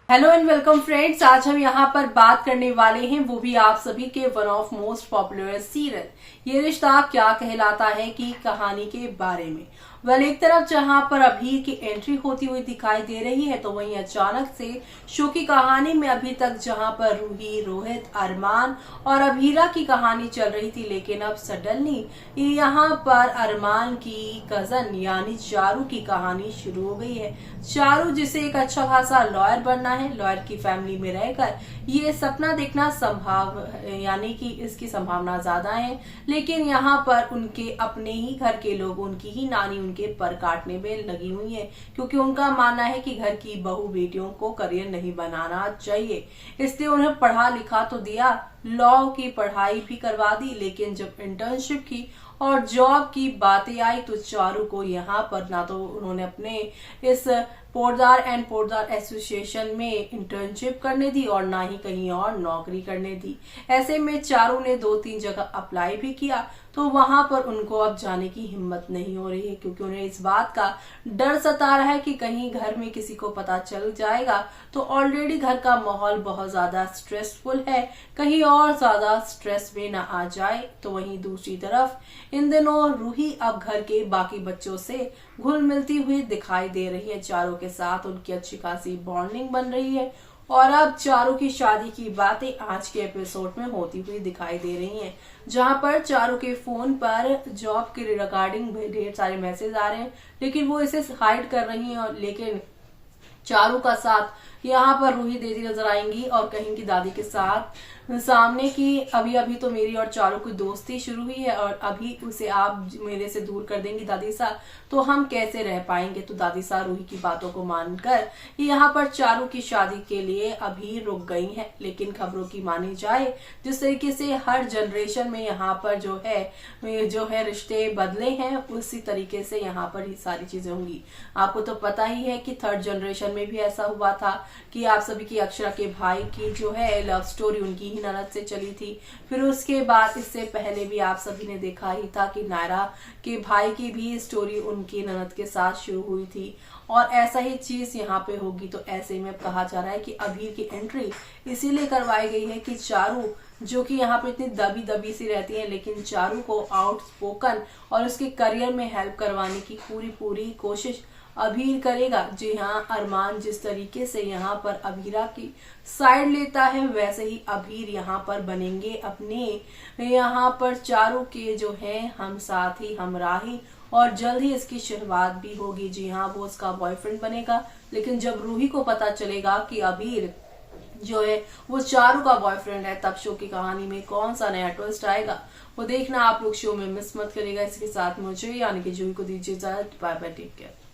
Hello and welcome friends. आज हम यहाँ पर बात करने वाले हैं, वो भी आप सभी के one of most popular serial ये रिश्ता क्या कहलाता है की कहानी के बारे में। एक तरफ जहाँ पर अभीर की एंट्री होती हुई दिखाई दे रही है, तो वहीं अचानक से शो की कहानी में अभी तक जहाँ पर रूही, रोहित, अरमान और अभीरा की कहानी चल रही थी, लेकिन अब सडनली यहाँ पर अरमान की कजन यानी चारू की कहानी शुरू हो गई है। चारू जिसे एक अच्छा खासा लॉयर बनना है, लॉयर की फैमिली में रहकर ये सपना देखना संभव यानी कि इसकी संभावना ज्यादा है, लेकिन यहाँ पर उनके अपने ही घर के लोग, उनकी ही नानी उनके पर काटने में लगी हुई है, क्योंकि उनका मानना है कि घर की बहू बेटियों को करियर नहीं बनाना चाहिए। इसलिए उन्हें पढ़ा लिखा तो दिया, लॉ की पढ़ाई भी करवा दी, लेकिन जब इंटर्नशिप की और जॉब की बातें आई तो चारू को यहाँ पर ना तो उन्होंने अपने इस पोर्टदार एंड पोर्टदार एसोसिएशन में इंटर्नशिप करने दी और ना ही कहीं और नौकरी करने दी। ऐसे में चारू ने 2-3 जगह अप्लाई भी किया, तो वहां पर उनको अब जाने की हिम्मत नहीं हो रही है, क्योंकि उन्हें इस बात का डर सता रहा है कि कहीं घर में किसी को पता चल जाएगा तो ऑलरेडी घर का माहौल बहुत ज्यादा स्ट्रेसफुल है, कहीं और ज्यादा स्ट्रेस में ना आ जाए। तो वहीं दूसरी तरफ इन दिनों रूही अब घर के बाकी बच्चों से घुल मिलती हुई दिखाई दे रही है। चारों के साथ उनकी अच्छी खासी बॉन्डिंग बन रही है और अब चारू की शादी की बातें आज के एपिसोड में होती हुई दिखाई दे रही हैं, जहां पर चारू के फोन पर जॉब के रिगार्डिंग ढेर सारे मैसेज आ रहे हैं, लेकिन वो इसे हाइड कर रही हैं। लेकिन चारू का साथ यहाँ पर रूही देती नजर आएंगी और कहेंगी दादी के साथ सामने की अभी अभी तो मेरी और चारू की दोस्ती शुरू हुई है और अभी उसे आप मेरे से दूर कर देंगी दादी सा, तो हम कैसे रह पाएंगे। तो दादी सा रूही की बातों को मानकर यहाँ पर चारू की शादी के लिए अभी रुक गई हैं। लेकिन खबरों की मानी जाए, जिस तरीके से हर जनरेशन में यहाँ पर जो है रिश्ते बदले हैं, उसी तरीके से यहाँ पर ही सारी चीजें होंगी। आपको तो पता ही है कि थर्ड जनरेशन में भी ऐसा हुआ था कि आप सभी की अक्षरा के भाई की जो है लव स्टोरी उनकी ननद से चली थी। फिर उसके बाद इससे पहले भी आप सभी ने देखा ही था कि नायरा के भाई की भी स्टोरी उनकी ननद के साथ शुरू हुई थी, और ऐसा ही चीज यहाँ पे होगी। तो ऐसे में अब कहा जा रहा है कि अभीर की एंट्री इसीलिए करवाई गई है कि चारू, जो कि यहाँ पे इतनी दबी दबी सी रहती है, लेकिन चारू को आउटस्पोकन और उसके करियर में हेल्प करवाने की पूरी कोशिश अभीर करेगा। जी हाँ, अरमान जिस तरीके से यहाँ पर अभीरा की साइड लेता है, वैसे ही अभीर यहाँ पर बनेंगे अपने यहाँ पर चारू के जो है हम साथी, हमराही, और जल्द ही इसकी शुरुआत भी होगी। जी हाँ, वो उसका बॉयफ्रेंड बनेगा। लेकिन जब रूही को पता चलेगा कि अभीर जो है वो चारू का बॉयफ्रेंड है, तब शो की कहानी में कौन सा नया ट्विस्ट आएगा वो देखना आप लोग शो में मिस मत करेगा। इसके साथ मुझे यानी कि जूही को दीजिए इजाजत। Bye bye, take care.